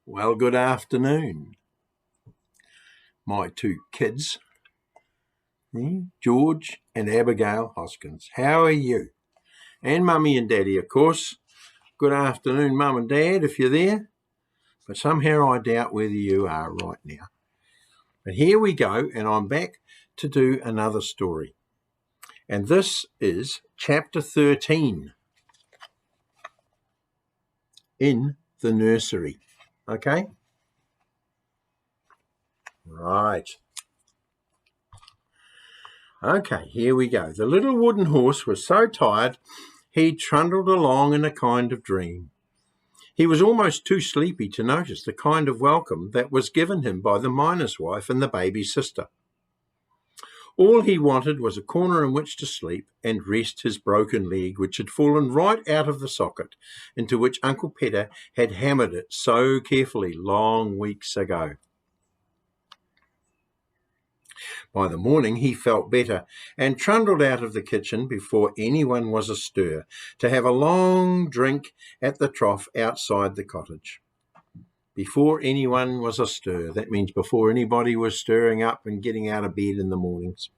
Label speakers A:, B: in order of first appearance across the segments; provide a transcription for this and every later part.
A: Well, good afternoon, my two kids, George and Abigail Hoskins. How are you? And Mummy and Daddy, of course. Good afternoon, Mum and Dad, if you're there. But somehow I doubt whether you are right now. But here we go, and I'm back to do another story. And this is chapter 13 in the nursery. Okay? Right. Okay, here we go. The little wooden horse was so tired he trundled along in a kind of dream. He was almost too sleepy to notice the kind of welcome that was given him by the miner's wife and the baby's sister. All he wanted was a corner in which to sleep and rest his broken leg, which had fallen right out of the socket into which Uncle Peter had hammered it so carefully long weeks ago. By the morning he felt better and trundled out of the kitchen before anyone was astir to have a long drink at the trough outside the cottage. Before anyone was astir, that means before anybody was stirring up and getting out of bed in the mornings.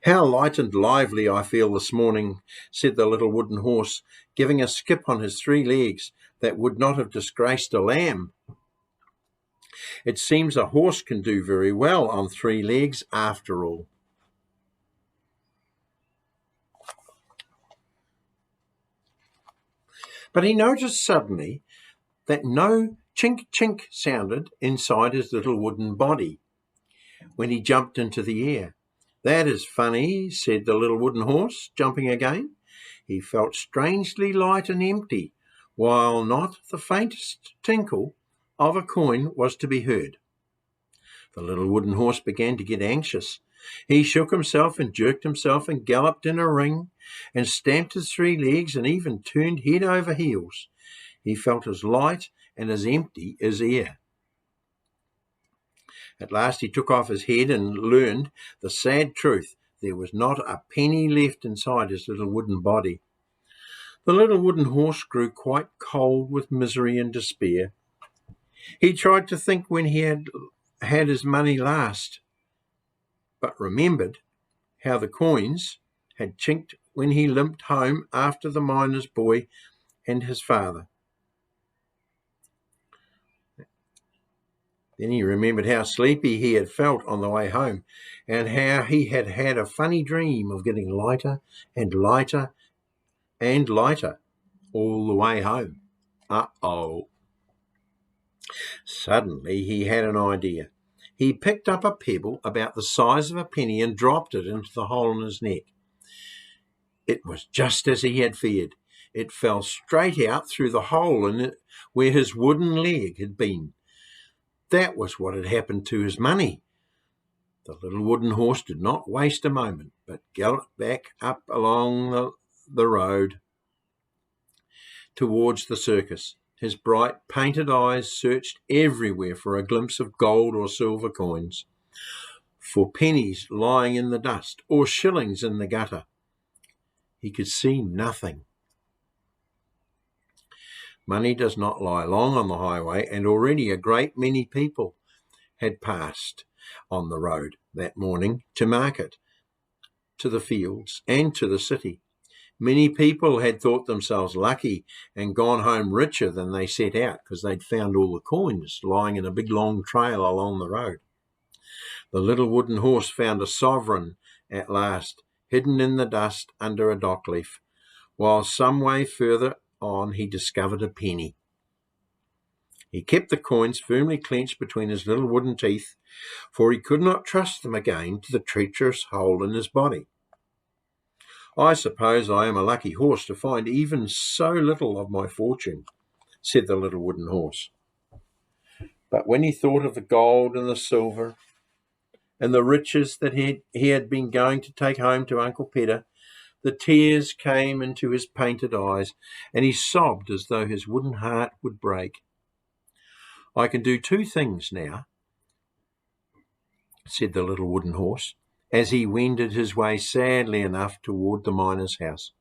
A: How light and lively I feel this morning, said the little wooden horse, giving a skip on his 3 legs that would not have disgraced a lamb. It seems a horse can do very well on 3 legs after all. But he noticed suddenly that no chink-chink sounded inside his little wooden body when he jumped into the air. That is funny, said the little wooden horse, jumping again. He felt strangely light and empty, while not the faintest tinkle of a coin was to be heard. The little wooden horse began to get anxious. He shook himself and jerked himself and galloped in a ring and stamped his 3 legs and even turned head over heels. He felt as light and as empty as air. At last he took off his head and learned the sad truth. There was not a penny left inside his little wooden body. The little wooden horse grew quite cold with misery and despair. He tried to think when he had his money last, but remembered how the coins had chinked when he limped home after the miner's boy and his father. Then he remembered how sleepy he had felt on the way home and how he had had a funny dream of getting lighter and lighter and lighter all the way home. Uh-oh. Suddenly he had an idea. He picked up a pebble about the size of a penny and dropped it into the hole in his neck. It was just as he had feared. It fell straight out through the hole in it where his wooden leg had been. That was what had happened to his money. The little wooden horse did not waste a moment, but galloped back up along the road towards the circus. His bright painted eyes searched everywhere for a glimpse of gold or silver coins, for pennies lying in the dust or shillings in the gutter. He could see nothing. Money does not lie long on the highway, and already a great many people had passed on the road that morning to market, to the fields, and to the city. Many people had thought themselves lucky and gone home richer than they set out because they'd found all the coins lying in a big long trail along the road. The little wooden horse found a sovereign at last, hidden in the dust under a dock leaf, while some way further on he discovered a penny. He kept the coins firmly clenched between his little wooden teeth, for he could not trust them again to the treacherous hole in his body. I suppose I am a lucky horse to find even so little of my fortune, said the little wooden horse. But when he thought of the gold and the silver and the riches that he had been going to take home to Uncle Peter, the tears came into his painted eyes, and he sobbed as though his wooden heart would break. I can do 2 things now, said the little wooden horse, as he wended his way sadly enough toward the miner's house.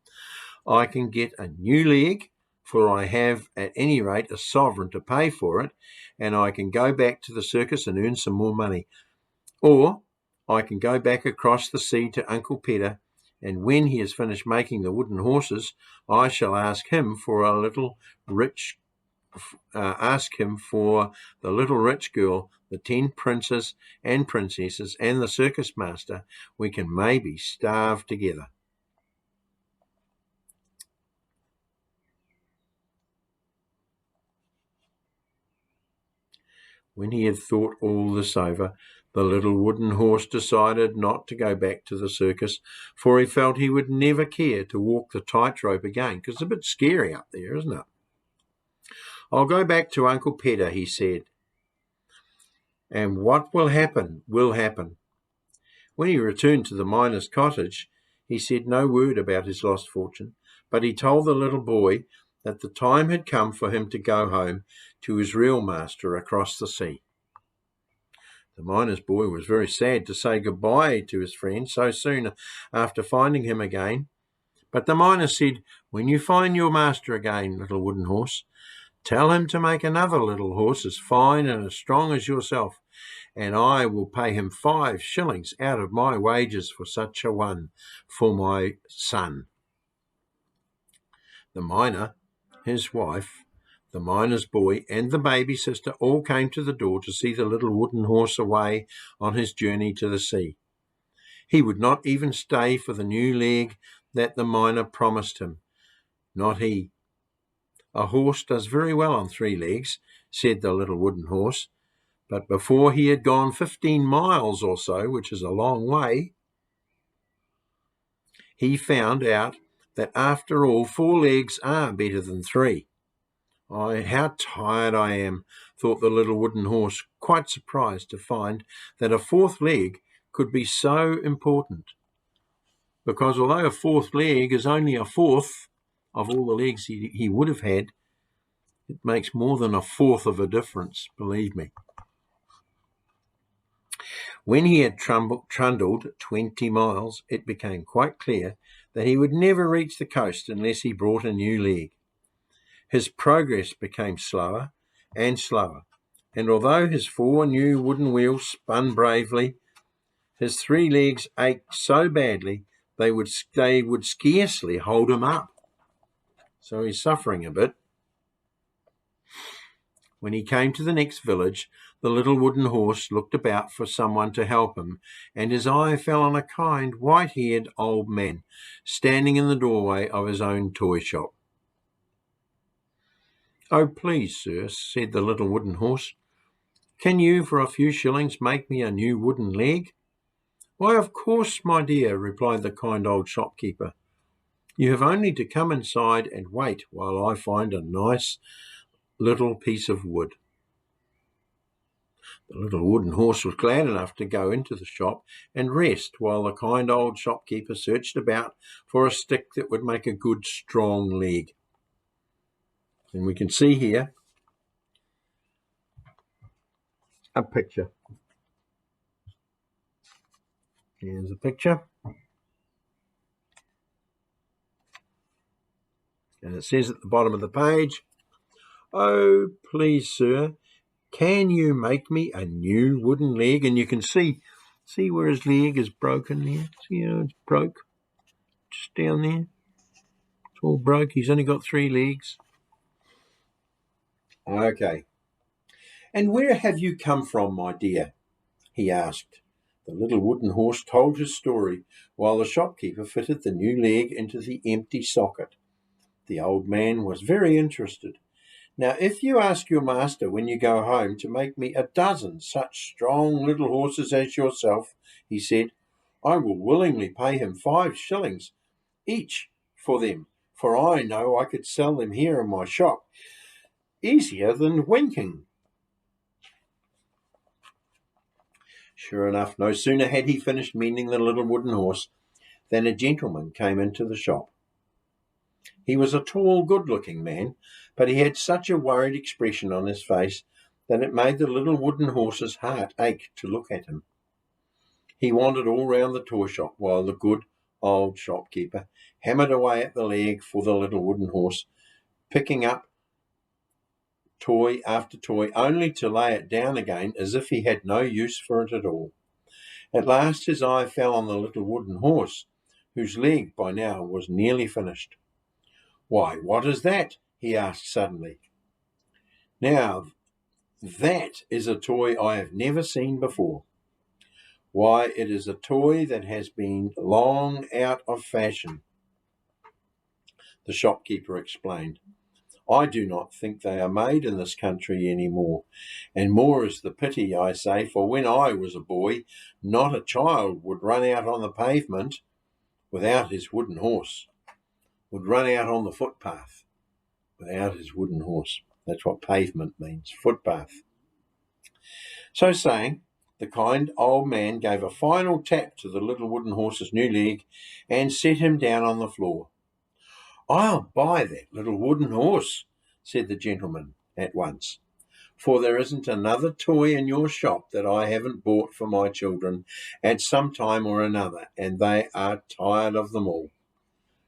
A: I can get a new leg for I have at any rate a sovereign to pay for it, and I can go back to the circus and earn some more money. Or I can go back across the sea to Uncle Peter, and when he has finished making the wooden horses, I shall ask him for the little rich girl, the 10 princes and princesses, and the circus master. We can maybe starve together. When he had thought all this over, the little wooden horse decided not to go back to the circus, for he felt he would never care to walk the tightrope again, because it's a bit scary up there, isn't it? I'll go back to Uncle Peter, he said, and what will happen will happen. When he returned to the miner's cottage, he said no word about his lost fortune, but he told the little boy that the time had come for him to go home to his real master across the sea. The miner's boy was very sad to say goodbye to his friend so soon after finding him again. But the miner said, "When you find your master again, little wooden horse, tell him to make another little horse as fine and as strong as yourself, and I will pay him 5 shillings out of my wages for such a one for my son." The miner, his wife, the miner's boy, and the baby sister all came to the door to see the little wooden horse away on his journey to the sea. He would not even stay for the new leg that the miner promised him. Not he. "A horse does very well on 3 legs," said the little wooden horse. But before he had gone 15 miles or so, which is a long way, he found out that after all 4 legs are better than 3. How tired I am," thought the little wooden horse, quite surprised to find that a 4th leg could be so important. Because although a 4th leg is only a 4th of all the legs he would have had, it makes more than a 4th of a difference, believe me. When he had trundled 20 miles, it became quite clear that he would never reach the coast unless he brought a new leg. His progress became slower and slower, and although his 4 new wooden wheels spun bravely, his 3 legs ached so badly they would scarcely hold him up. So he's suffering a bit. When he came to the next village, the little wooden horse looked about for someone to help him, and his eye fell on a kind, white-haired old man standing in the doorway of his own toy shop. "Oh, please, sir," said the little wooden horse, "can you for a few shillings make me a new wooden leg?" "Why, of course, my dear," replied the kind old shopkeeper. "You have only to come inside and wait while I find a nice little piece of wood." The little wooden horse was glad enough to go into the shop and rest while the kind old shopkeeper searched about for a stick that would make a good strong leg. And we can see here a picture. Here's a picture. And it says at the bottom of the page, "Oh, please, sir, can you make me a new wooden leg?" And you can see where his leg is broken there. See how it's broke? Just down there. It's all broke. He's only got 3 legs. Okay. "And where have you come from, my dear?" he asked. The little wooden horse told his story while the shopkeeper fitted the new leg into the empty socket. The old man was very interested. "Now, if you ask your master when you go home to make me a dozen such strong little horses as yourself," he said, "I will willingly pay him 5 shillings each for them, for I know I could sell them here in my shop easier than winking." Sure enough, no sooner had he finished mending the little wooden horse than a gentleman came into the shop. He was a tall, good-looking man, but he had such a worried expression on his face that it made the little wooden horse's heart ache to look at him. He wandered all round the toy shop while the good old shopkeeper hammered away at the leg for the little wooden horse, picking up toy after toy, only to lay it down again as if he had no use for it at all. At last his eye fell on the little wooden horse, whose leg by now was nearly finished. "Why, what is that?" he asked suddenly. "Now, that is a toy I have never seen before. Why, it is a toy that has been long out of fashion," the shopkeeper explained. "I do not think they are made in this country any more, and more is the pity, I say, for when I was a boy, not a child would run out on the pavement without his wooden horse, would run out on the footpath without his wooden horse." That's what pavement means, footpath. So saying, the kind old man gave a final tap to the little wooden horse's new leg and set him down on the floor. "I'll buy that little wooden horse," said the gentleman at once, "for there isn't another toy in your shop that I haven't bought for my children at some time or another, and they are tired of them all.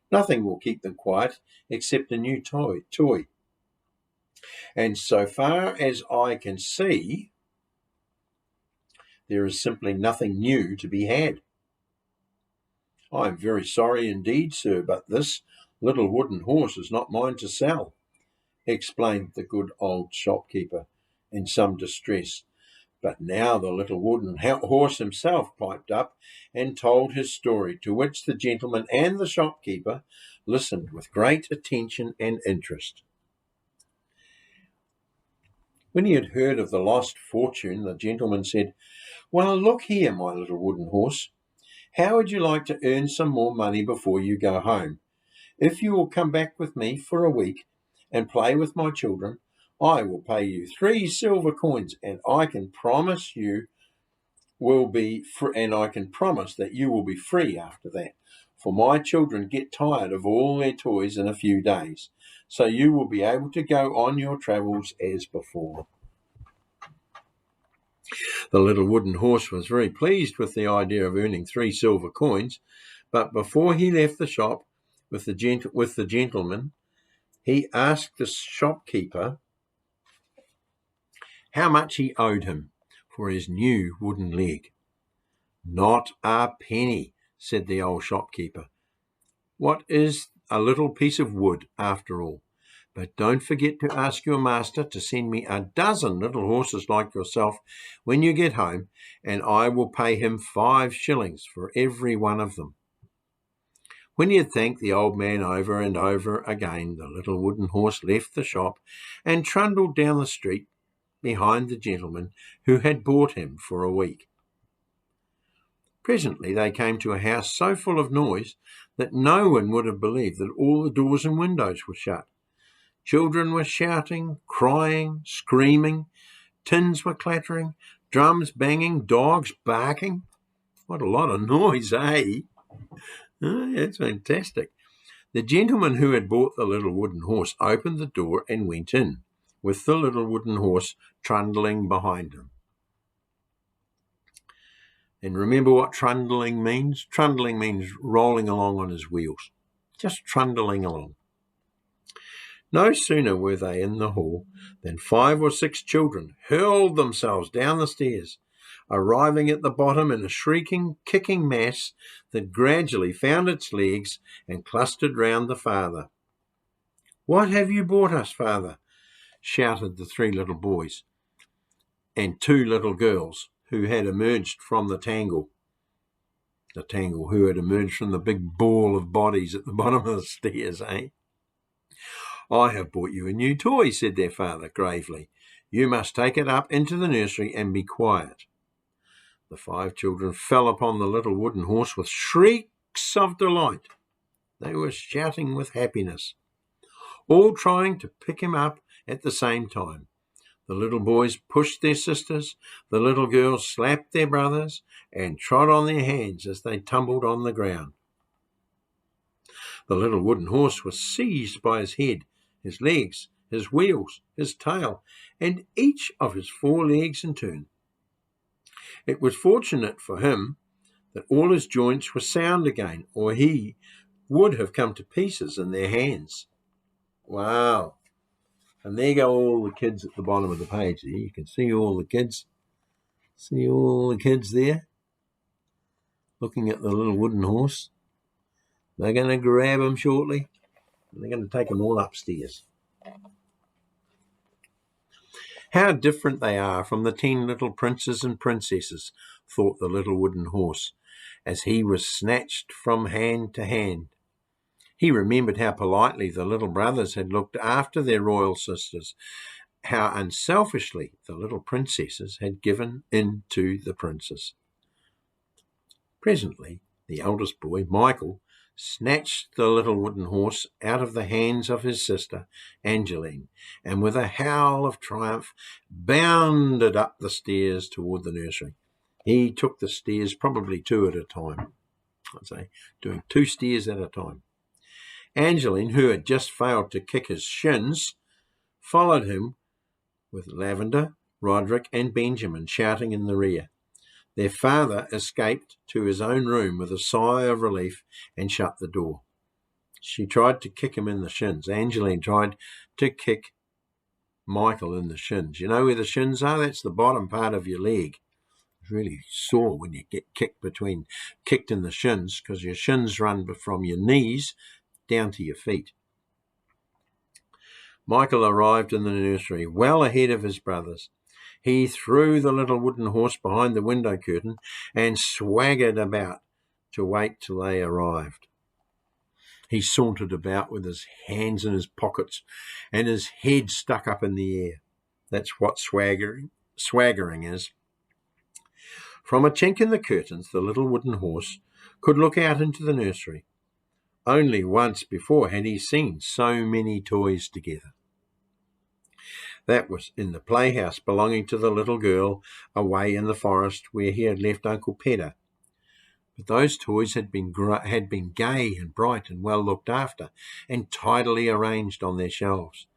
A: Nothing will keep them quiet except a new toy. And so far as I can see, there is simply nothing new to be had." "I am very sorry indeed, sir, but this little wooden horse is not mine to sell," explained the good old shopkeeper in some distress. But now the little wooden horse himself piped up and told his story, to which the gentleman and the shopkeeper listened with great attention and interest. When he had heard of the lost fortune, the gentleman said, "Well, look here, my little wooden horse. How would you like to earn some more money before you go home? If you will come back with me for a week and play with my children, I will pay you 3 silver coins, and I can promise that you will be free after that. For my children get tired of all their toys in a few days, so you will be able to go on your travels as before." The little wooden horse was very pleased with the idea of earning 3 silver coins, but before he left the shop with the gentleman, he asked the shopkeeper how much he owed him for his new wooden leg. "Not a penny," said the old shopkeeper. "What is a little piece of wood after all? But don't forget to ask your master to send me a dozen little horses like yourself when you get home, and I will pay him 5 shillings for every one of them." When he had thanked the old man over and over again, the little wooden horse left the shop and trundled down the street behind the gentleman who had bought him for a week. Presently they came to a house so full of noise that no one would have believed that all the doors and windows were shut. Children were shouting, crying, screaming, tins were clattering, drums banging, dogs barking. What a lot of noise, eh? Oh, that's fantastic. The gentleman who had bought the little wooden horse opened the door and went in, with the little wooden horse trundling behind him. And remember what trundling means? Trundling means rolling along on his wheels, just trundling along. No sooner were they in the hall than 5 or 6 children hurled themselves down the stairs, arriving at the bottom in a shrieking, kicking mass that gradually found its legs and clustered round the father. "What have you brought us, father?" shouted the 3 little boys and 2 little girls who had emerged from the tangle, who had emerged from the big ball of bodies at the bottom of the stairs, eh? "I have bought you a new toy," said their father gravely. "You must take it up into the nursery and be quiet." The 5 children fell upon the little wooden horse with shrieks of delight. They were shouting with happiness, all trying to pick him up at the same time. The little boys pushed their sisters, the little girls slapped their brothers, and trod on their hands as they tumbled on the ground. The little wooden horse was seized by his head, his legs, his wheels, his tail, and each of his 4 legs in turn. It was fortunate for him that all his joints were sound again, or he would have come to pieces in their hands. Wow. And there go all the kids at the bottom of the page there. You can see all the kids. See all the kids there looking at the little wooden horse. They're going to grab him shortly, and they're going to take him all upstairs. How different they are from the 10 little princes and princesses, thought the little wooden horse, as he was snatched from hand to hand. He remembered how politely the little brothers had looked after their royal sisters, how unselfishly the little princesses had given in to the princes. Presently, the eldest boy, Michael, snatched the little wooden horse out of the hands of his sister, Angeline, and with a howl of triumph bounded up the stairs toward the nursery. He took the stairs probably 2 at a time, I'd say, doing 2 stairs at a time. Angeline, who had just failed to kick his shins, followed him with Lavender, Roderick, and Benjamin shouting in the rear. Their father escaped to his own room with a sigh of relief and shut the door. She tried to kick him in the shins. Angeline tried to kick Michael in the shins. You know where the shins are? That's the bottom part of your leg. It's really sore when you get kicked in the shins, because your shins run from your knees down to your feet. Michael arrived in the nursery well ahead of his brothers. He threw the little wooden horse behind the window curtain and swaggered about to wait till they arrived. He sauntered about with his hands in his pockets and his head stuck up in the air. That's what swaggering is. From a chink in the curtains, the little wooden horse could look out into the nursery. Only once before had he seen so many toys together. That was in the playhouse belonging to the little girl away in the forest where he had left Uncle Pedder. But those toys had been gay and bright and well looked after and tidily arranged on their shelves.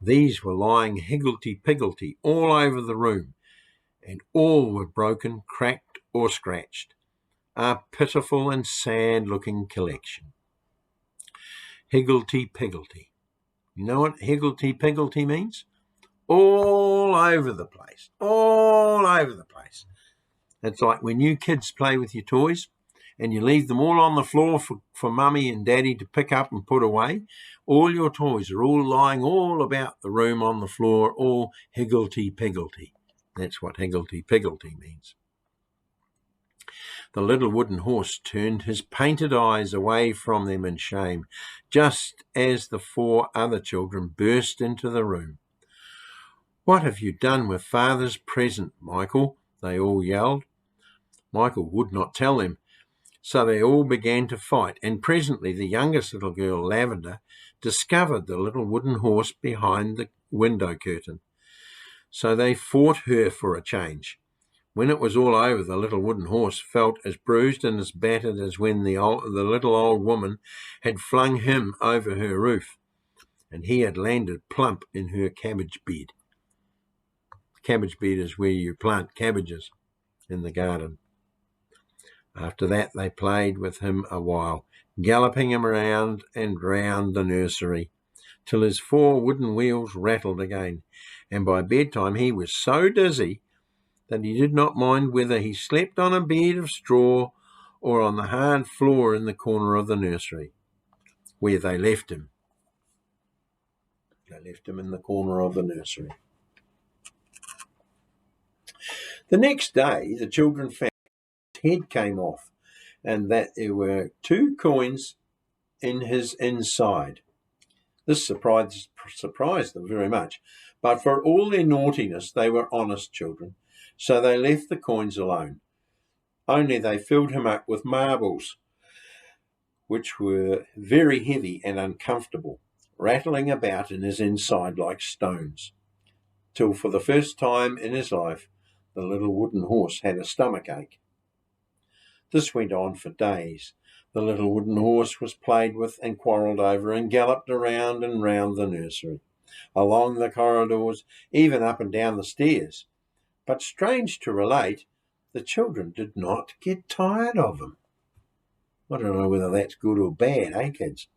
A: These were lying higgledy-piggledy all over the room, and all were broken, cracked, or scratched. A pitiful and sad-looking collection. Higgledy-piggledy. You know what higgledy-piggledy means? All over the place. All over the place. It's like when you kids play with your toys and you leave them all on the floor for mummy and daddy to pick up and put away. All your toys are all lying all about the room on the floor, all higgledy-piggledy. That's what higgledy-piggledy means. The little wooden horse turned his painted eyes away from them in shame, just as the 4 other children burst into the room. "What have you done with Father's present, Michael?" they all yelled. Michael would not tell them, so they all began to fight, and presently the youngest little girl, Lavender, discovered the little wooden horse behind the window curtain. So they fought her for a change. When it was all over, the little wooden horse felt as bruised and as battered as when the little old woman had flung him over her roof, and he had landed plump in her cabbage bed. Cabbage bed is where you plant cabbages in the garden. After that, they played with him a while, galloping him round and round the nursery, till his 4 wooden wheels rattled again, and by bedtime he was so dizzy that he did not mind whether he slept on a bed of straw or on the hard floor in the corner of the nursery, where they left him. They left him in the corner of the nursery. The next day, the children found his head came off and that there were 2 coins in his inside. This surprised them very much, but for all their naughtiness, they were honest children, so they left the coins alone. Only they filled him up with marbles, which were very heavy and uncomfortable, rattling about in his inside like stones, till for the first time in his life, the little wooden horse had a stomach ache. This went on for days. The little wooden horse was played with and quarrelled over and galloped around and round the nursery, along the corridors, even up and down the stairs. But strange to relate, the children did not get tired of him. I don't know whether that's good or bad, kids?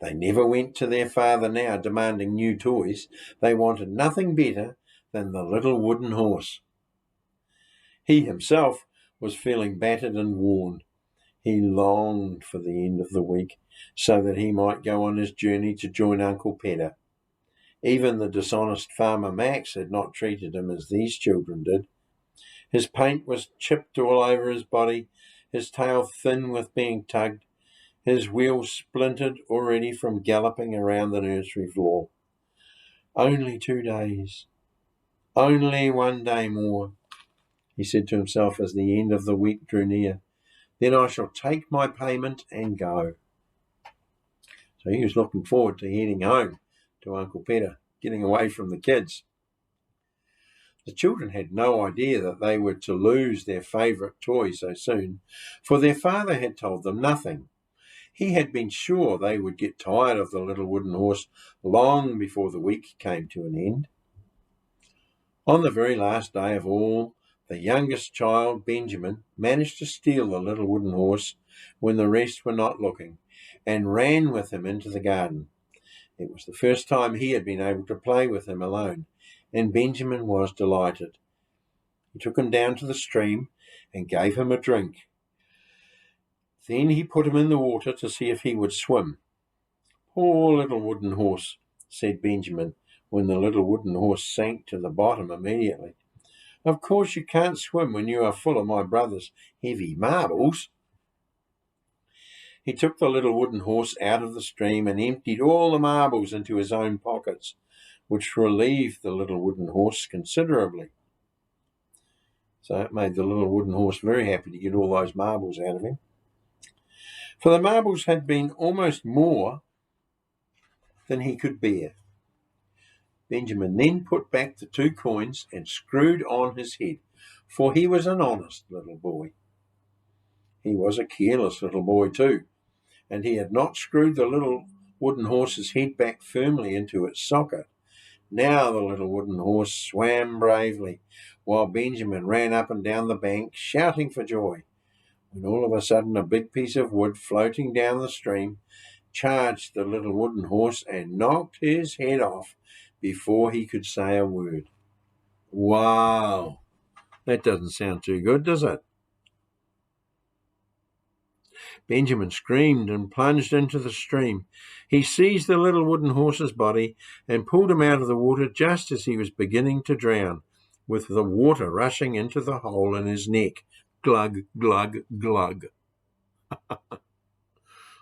A: They never went to their father now demanding new toys. They wanted nothing better than the little wooden horse. He himself was feeling battered and worn. He longed for the end of the week so that he might go on his journey to join Uncle Peter. Even the dishonest farmer Max had not treated him as these children did. His paint was chipped all over his body, his tail thin with being tugged, his wheels splintered already from galloping around the nursery floor. Only 2 days. Only 1 day more, he said to himself as the end of the week drew near. Then I shall take my payment and go. So he was looking forward to heading home to Uncle Peter, getting away from the kids. The children had no idea that they were to lose their favourite toy so soon, for their father had told them nothing. He had been sure they would get tired of the little wooden horse long before the week came to an end. On the very last day of all, the youngest child, Benjamin, managed to steal the little wooden horse when the rest were not looking, and ran with him into the garden. It was the first time he had been able to play with him alone, and Benjamin was delighted. He took him down to the stream and gave him a drink. Then he put him in the water to see if he would swim. Poor little wooden horse, said Benjamin, when the little wooden horse sank to the bottom immediately. Of course you can't swim when you are full of my brother's heavy marbles. He took the little wooden horse out of the stream and emptied all the marbles into his own pockets, which relieved the little wooden horse considerably. So it made the little wooden horse very happy to get all those marbles out of him. For the marbles had been almost more than he could bear. Benjamin then put back the 2 coins and screwed on his head, for he was an honest little boy. He was a careless little boy too, and he had not screwed the little wooden horse's head back firmly into its socket. Now the little wooden horse swam bravely, while Benjamin ran up and down the bank, shouting for joy, when all of a sudden a big piece of wood floating down the stream charged the little wooden horse and knocked his head off before he could say a word. Wow, that doesn't sound too good, does it? Benjamin screamed and plunged into the stream. He seized the little wooden horse's body and pulled him out of the water just as he was beginning to drown, with the water rushing into the hole in his neck. Glug, glug, glug. It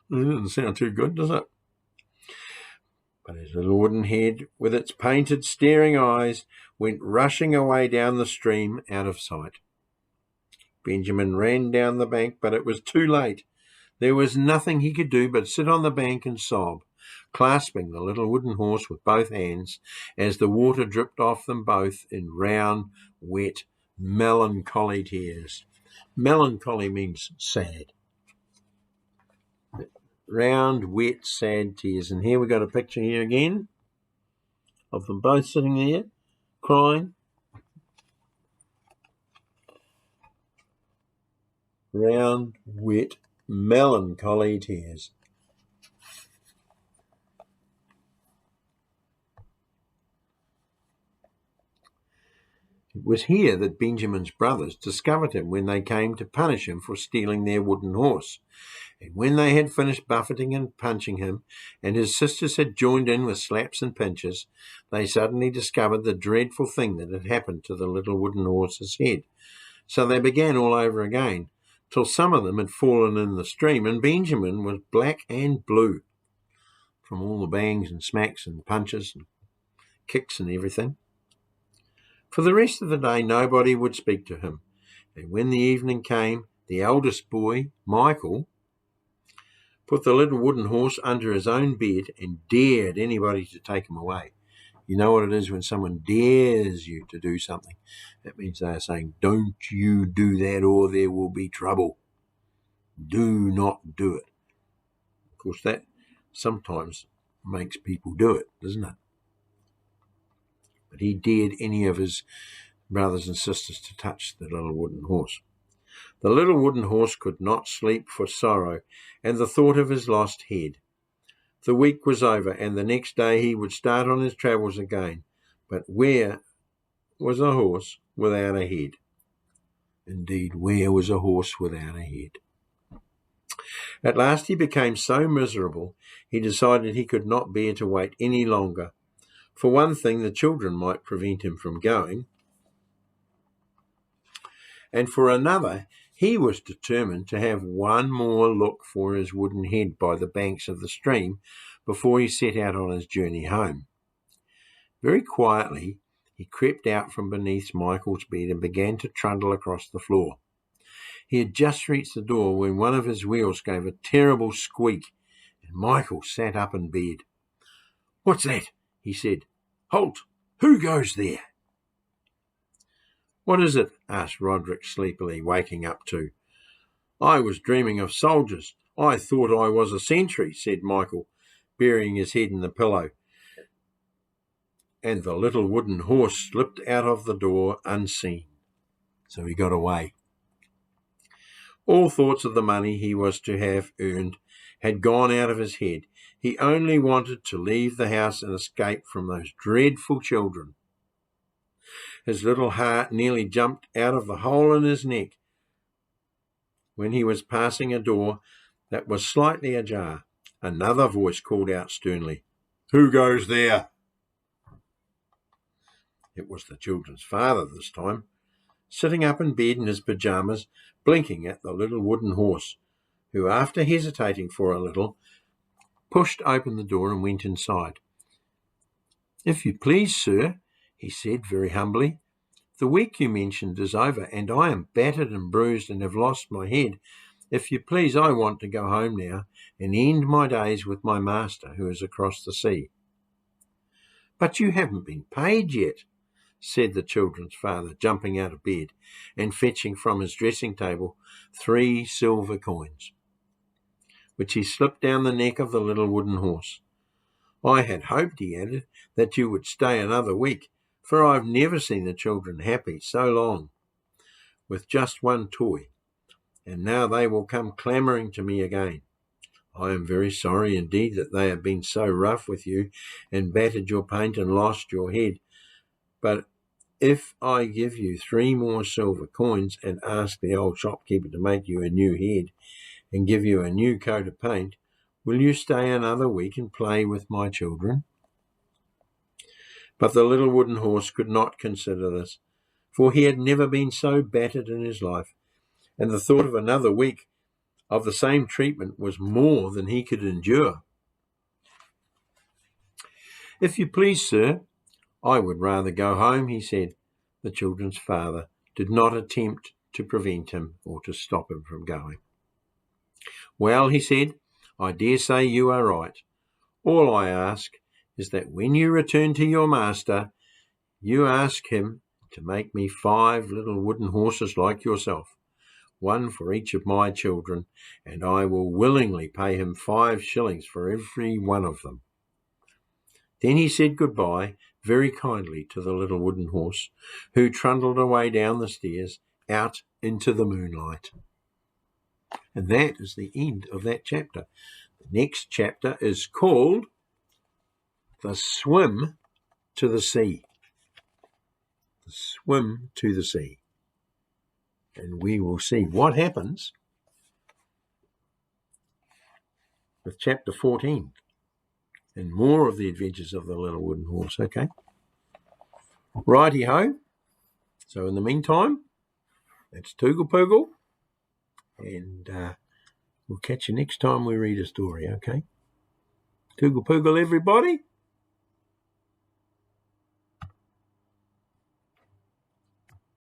A: doesn't sound too good, does it? But his little wooden head, with its painted, staring eyes, went rushing away down the stream out of sight. Benjamin ran down the bank, but it was too late. There was nothing he could do but sit on the bank and sob, clasping the little wooden horse with both hands as the water dripped off them both in round, wet, melancholy tears. Melancholy means sad. Round, wet, sad tears. And here we got a picture here again of them both sitting there, crying. Round, wet, melancholy tears. It was here that Benjamin's brothers discovered him when they came to punish him for stealing their wooden horse. And when they had finished buffeting and punching him, and his sisters had joined in with slaps and pinches, they suddenly discovered the dreadful thing that had happened to the little wooden horse's head. So they began all over again, till some of them had fallen in the stream, and Benjamin was black and blue from all the bangs and smacks and punches and kicks and everything. For the rest of the day nobody would speak to him, and when the evening came, the eldest boy, Michael, put the little wooden horse under his own bed and dared anybody to take him away. You know what it is when someone dares you to do something? That means they are saying, don't you do that or there will be trouble. Do not do it. Of course, that sometimes makes people do it, doesn't it? But he dared any of his brothers and sisters to touch the little wooden horse. The little wooden horse could not sleep for sorrow and the thought of his lost head. The week was over, and the next day he would start on his travels again. But where was a horse without a head? Indeed, where was a horse without a head? At last he became so miserable, he decided he could not bear to wait any longer. For one thing, the children might prevent him from going, and for another, he was determined to have one more look for his wooden head by the banks of the stream before he set out on his journey home. Very quietly, he crept out from beneath Michael's bed and began to trundle across the floor. He had just reached the door when one of his wheels gave a terrible squeak, and Michael sat up in bed. "What's that?" he said. "Halt! Who goes there?" "What is it?" asked Roderick sleepily, waking up too. "I was dreaming of soldiers. I thought I was a sentry," said Michael, burying his head in the pillow. And the little wooden horse slipped out of the door unseen. So he got away. All thoughts of the money he was to have earned had gone out of his head. He only wanted to leave the house and escape from those dreadful children. His little heart nearly jumped out of the hole in his neck when he was passing a door that was slightly ajar. Another voice called out sternly, "Who goes there?" It was the children's father this time, sitting up in bed in his pyjamas, blinking at the little wooden horse, who, after hesitating for a little, pushed open the door and went inside. "If you please, sir," he said very humbly, "the week you mentioned is over, and I am battered and bruised and have lost my head. If you please, I want to go home now and end my days with my master, who is across the sea." "But you haven't been paid yet," said the children's father, jumping out of bed and fetching from his dressing table 3 silver coins, which he slipped down the neck of the little wooden horse. "I had hoped," he added, "that you would stay another week, for I've never seen the children happy so long with just one toy, and now they will come clamouring to me again. I am very sorry indeed that they have been so rough with you and battered your paint and lost your head. But if I give you 3 more silver coins and ask the old shopkeeper to make you a new head and give you a new coat of paint, will you stay another week and play with my children?" But the little wooden horse could not consider this, for he had never been so battered in his life, and the thought of another week of the same treatment was more than he could endure. "If you please, sir, I would rather go home," he said. The children's father did not attempt to prevent him or to stop him from going. "Well," he said, "I dare say you are right. All I ask is that when you return to your master, you ask him to make me 5 little wooden horses like yourself, one for each of my children, and I will willingly pay him 5 shillings for every one of them." Then he said goodbye very kindly to the little wooden horse, who trundled away down the stairs out into the moonlight. And that is the end of that chapter. The next chapter is called The Swim to the Sea. The Swim to the Sea. And we will see what happens with chapter 14 and more of the adventures of the little wooden horse, okay? Righty-ho. So in the meantime, that's Toogle Poogle, and we'll catch you next time we read a story, okay? Toogle Poogle, everybody.